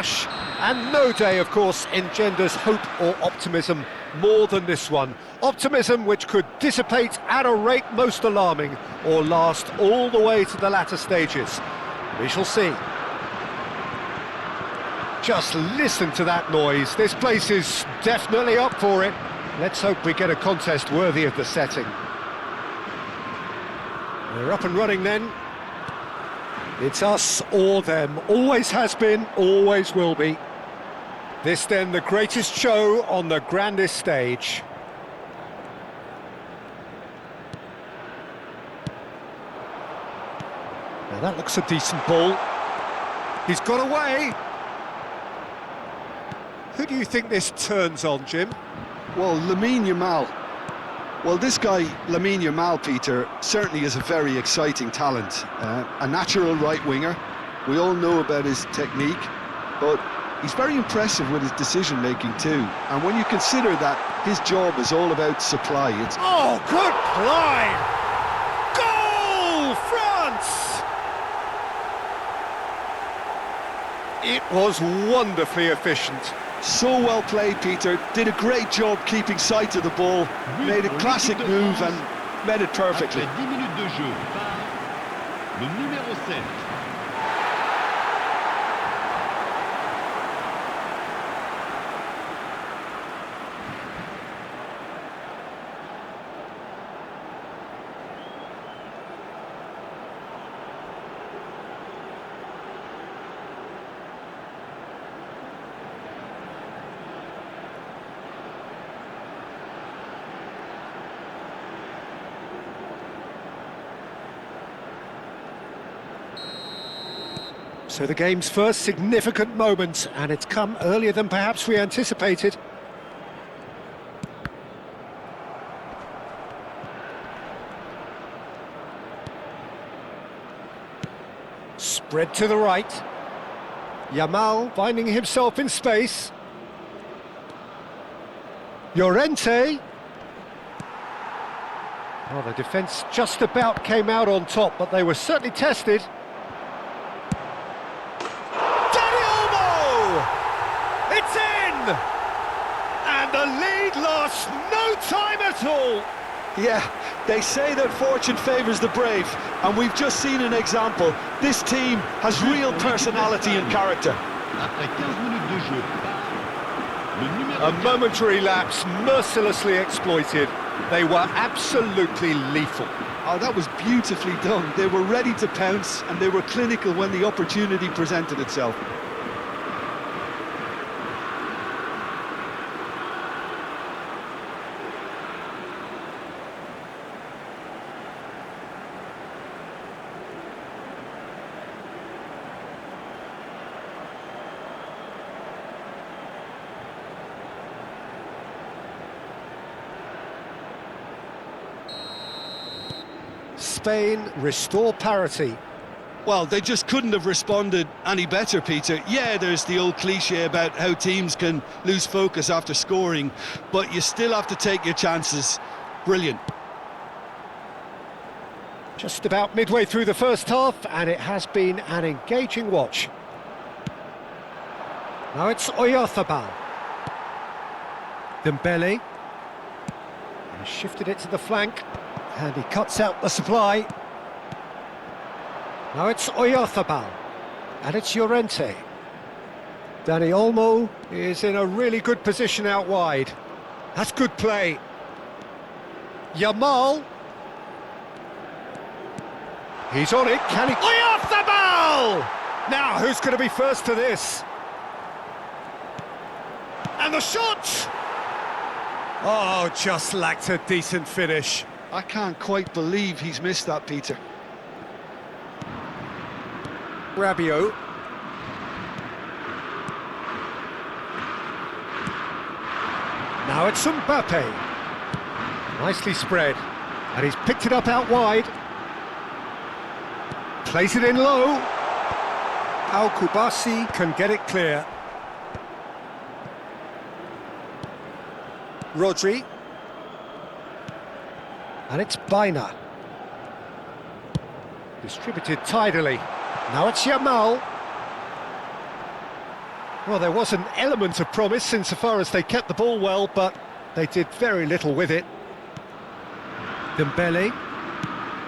rush, and no day, of course, engenders hope or optimism more than this one. Optimism which could dissipate at a rate most alarming, or last all the way to the latter stages. We shall see. Just listen to that noise. This place is definitely up for it. Let's hope we get a contest worthy of the setting. We're up and running then. It's us or them. Always has been, always will be. This then the greatest show on the grandest stage. Now that looks a decent ball. He's got away. Who do you think this turns on, Jim? Well, Lamine Yamal. Well, this guy, Lamine Yamal, Peter, certainly is a very exciting talent. A natural right winger. We all know about his technique, but he's very impressive with his decision-making too. And when you consider that his job is all about supply, it's... Oh, good climb! Goal, France! It was wonderfully efficient. So well played, Peter. Did a great job keeping sight of the ball. Made a classic move and met it perfectly. Après 10 minutes de jeu par le numéro 7. So the game's first significant moment, and it's come earlier than perhaps we anticipated. Spread to the right. Yamal finding himself in space. Llorente. Well, the defence just about came out on top, but they were certainly tested. It's in! And the lead lost no time at all! Yeah, they say that fortune favours the brave, and we've just seen an example. This team has real personality and character. Après 15 minutes de jeu par le numéro 4. A momentary lapse mercilessly exploited. They were absolutely lethal. Oh, that was beautifully done. They were ready to pounce, and they were clinical when the opportunity presented itself. Spain restore parity. Well, they just couldn't have responded any better, Peter. Yeah, there's the old cliche about how teams can lose focus after scoring, but you still have to take your chances. Brilliant. Just about midway through the first half, and it has been an engaging watch. Now it's Oyarzabal. Dembele. He shifted it to the flank, and he cuts out the supply. Now it's Oyarzabal, and it's Llorente. Dani Olmo is in a really good position out wide. That's good play. Yamal. He's on it, can he? Oyarzabal! Now, who's going to be first to this? And the shot! Oh, just lacked a decent finish. I can't quite believe he's missed that, Peter. Rabiot. Now it's Mbappe. Nicely spread. And he's picked it up out wide. Plays it in low. Al-Kubasi can get it clear. Rodri. And it's Baina. Distributed tidily. Now it's Yamal. Well, there was an element of promise insofar as they kept the ball well, but they did very little with it. Dembele.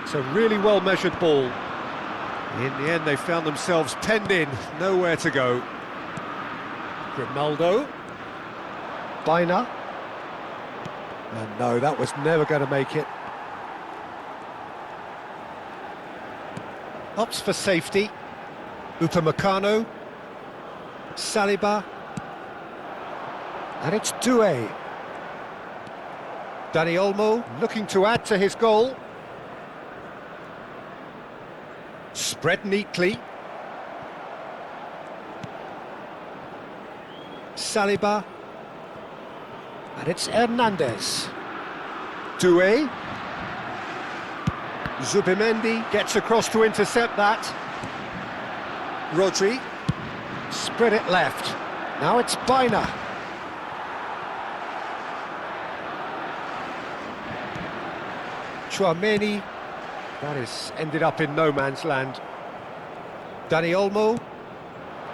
It's a really well-measured ball. In the end, they found themselves penned in, nowhere to go. Grimaldo. Baina. And no, that was never going to make it. Opts for safety. Upamecano. Saliba. And it's Doué. Dani Olmo looking to add to his goal. Spread neatly. Saliba. And it's Hernandez. Doué. Zubimendi gets across to intercept that. Rodri. Spread it left. Now it's Baina. Tchouaméni. That is ended up in no man's land. Dani Olmo.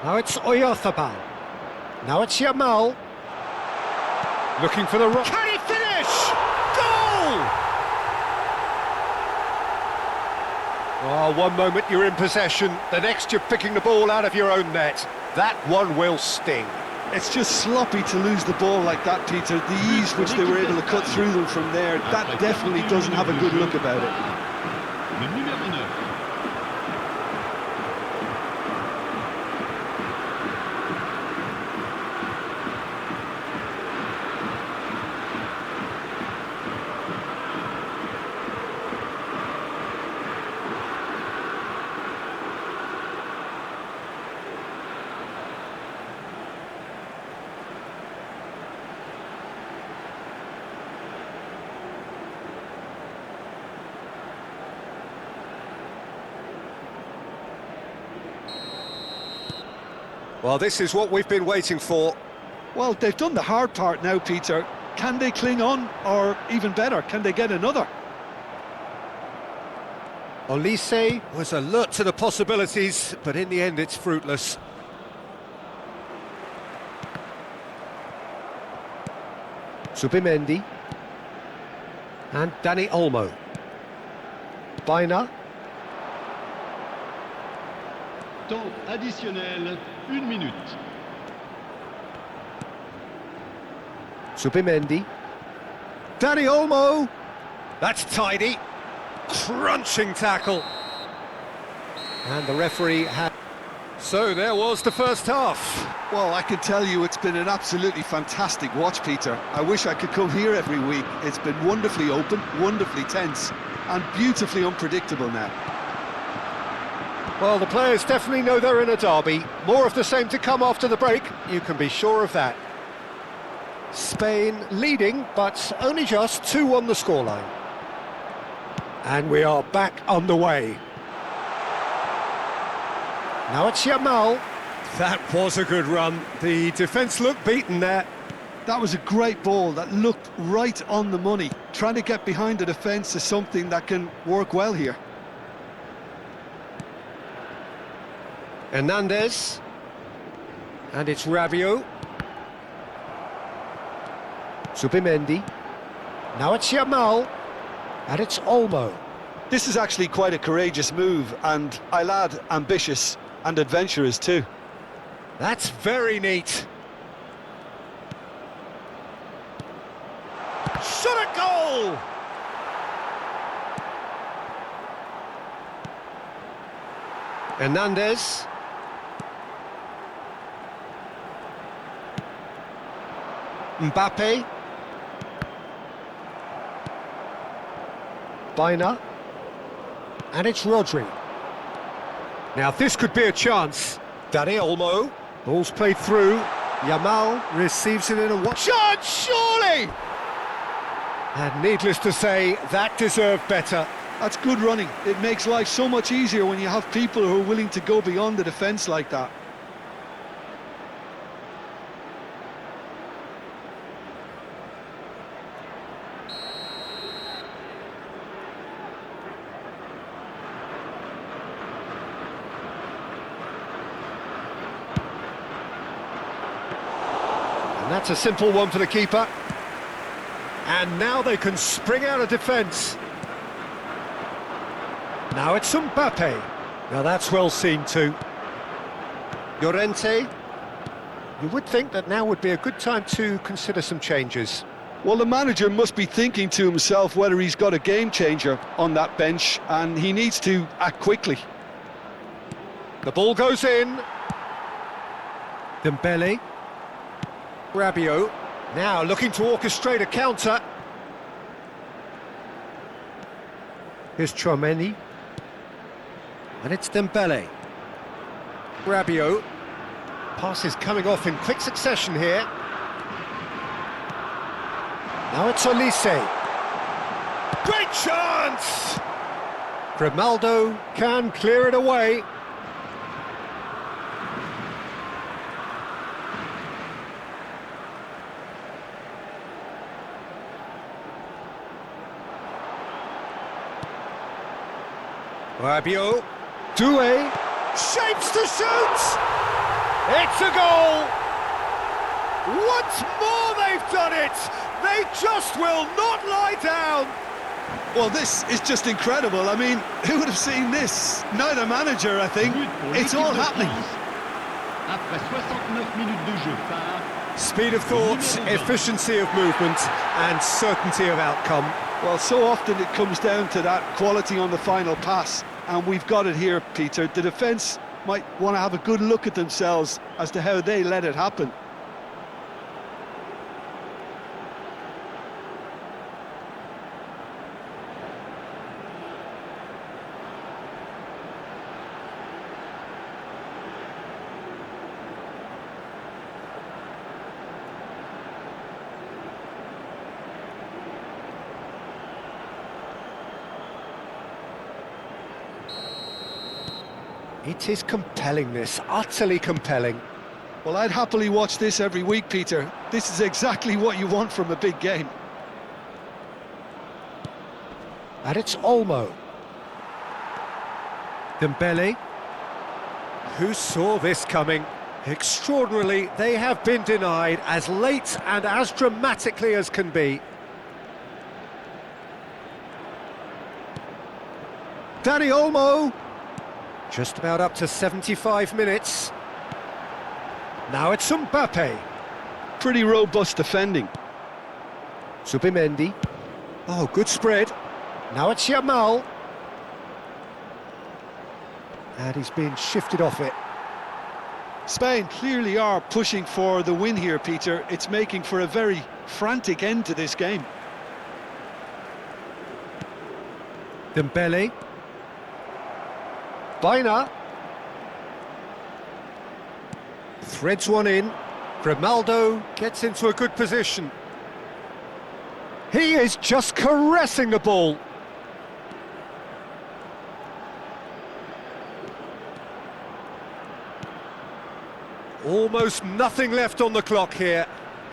Now it's Oyarzabal. Now it's Yamal. Looking for the rock. Can he finish? Goal! Oh, one moment you're in possession, the next you're picking the ball out of your own net. That one will sting. It's just sloppy to lose the ball like that, Peter. The ease which they were able to cut through them from there, that definitely doesn't have a good look about it. Le numéro 9. Well, this is what we've been waiting for. Well, they've done the hard part now, Peter. Can they cling on, or even better, can they get another? Olise was alert to the possibilities, but in the end it's fruitless. Zubimendi. And Dani Olmo. Baina. Temps additionnel, 1 minute. Zubimendi. Dani Olmo. That's tidy. Crunching tackle. And the referee had... So there was the first half. Well, I can tell you it's been an absolutely fantastic watch, Peter. I wish I could come here every week. It's been wonderfully open, wonderfully tense, and beautifully unpredictable now. Well, the players definitely know they're in a derby. More of the same to come after the break, you can be sure of that. Spain leading, but only just 2 on the scoreline. And we are back underway. Now it's Yamal. That was a good run. The defence looked beaten there. That was a great ball that looked right on the money. Trying to get behind the defence is something that can work well here. Hernandez. And it's Rabiot. Zubimendi. Now it's Yamal. And it's Olmo. This is actually quite a courageous move, and I'll add ambitious and adventurous too. That's very neat. Shot a goal! Hernandez. Mbappe. Baina. And it's Rodri. Now this could be a chance. Dani Olmo. Ball's played through. Yamal receives it in a shot, surely! And needless to say, that deserved better. That's good running. It makes life so much easier when you have people who are willing to go beyond the defence like that. And that's a simple one for the keeper. And now they can spring out of defence. Now it's Mbappe. Now that's well seen too. Llorente. You would think that now would be a good time to consider some changes. Well, the manager must be thinking to himself whether he's got a game changer on that bench, and he needs to act quickly. The ball goes in. Dembele. Rabiot. Now looking to orchestrate a counter. Here's Chouameni. And it's Dembele. Rabiot. Passes coming off in quick succession here. Now it's Olise. Great chance! Grimaldo can clear it away. Rabiot. Doué. Shapes to shoot! It's a goal! Once more they've done it! They just will not lie down! Well, this is just incredible. I mean, who would have seen this? Neither manager, I think. It's all happening. Après 69 minutes de jeu par... Speed of thought, efficiency of movement, and certainty of outcome. Well, so often it comes down to that quality on the final pass, and we've got it here, Peter. The defence might want to have a good look at themselves as to how they let it happen. It is compelling, this, utterly compelling. Well, I'd happily watch this every week, Peter. This is exactly what you want from a big game. And it's Olmo. Dembele. Who saw this coming? Extraordinarily, they have been denied as late and as dramatically as can be. Dani Olmo. Just about up to 75 minutes. Now it's Mbappe. Pretty robust defending. Zubimendi. Oh, good spread. Now it's Yamal. And he's being shifted off it. Spain clearly are pushing for the win here, Peter. It's making for a very frantic end to this game. Dembele. Baina. Threads one in. Grimaldo gets into a good position. He is just caressing the ball. Almost nothing left on the clock here.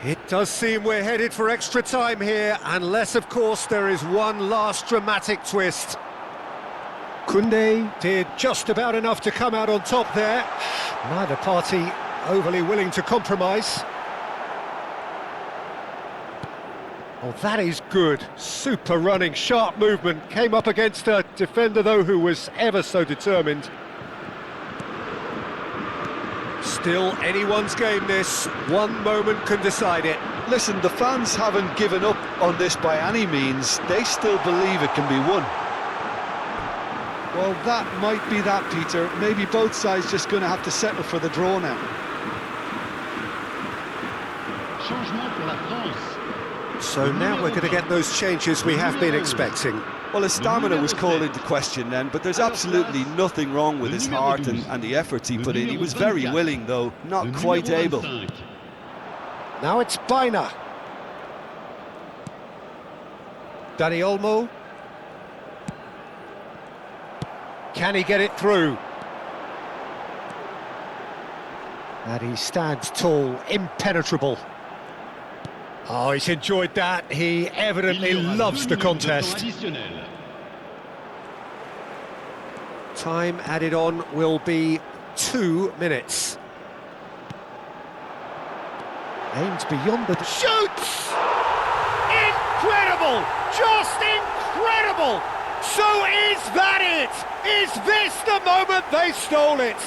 It does seem we're headed for extra time here, unless, of course, there is one last dramatic twist. Koundé did just about enough to come out on top there. Neither party overly willing to compromise. Oh, that is good. Super running, sharp movement. Came up against a defender, though, who was ever so determined. Still anyone's game, this. One moment can decide it. Listen, the fans haven't given up on this by any means. They still believe it can be won. Well, that might be that, Peter. Maybe both sides just going to have to settle for the draw now. Changement pour la France. So now we're going to get those changes we have been expecting. Well, his stamina was called into question then, but there's absolutely nothing wrong with his heart and the efforts he put in. He was very willing, though, not quite able. Now it's Baina. Dani Olmo. Can he get it through? And he stands tall, impenetrable. Oh, he's enjoyed that. He evidently loves the contest. Time added on will be 2 minutes. Aimed beyond the... Shoots! Incredible! Just incredible! So is that it? Is this the moment they stole it?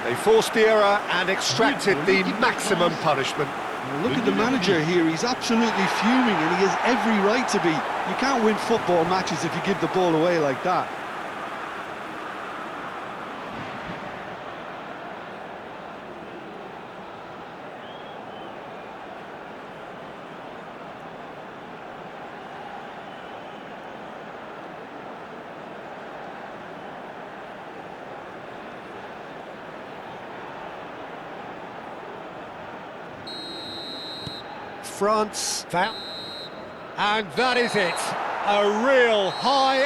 They forced the error and extracted the maximum punishment. Look at the manager here, he's absolutely fuming and he has every right to be. You can't win football matches if you give the ball away like that. France found, and that is it. A real high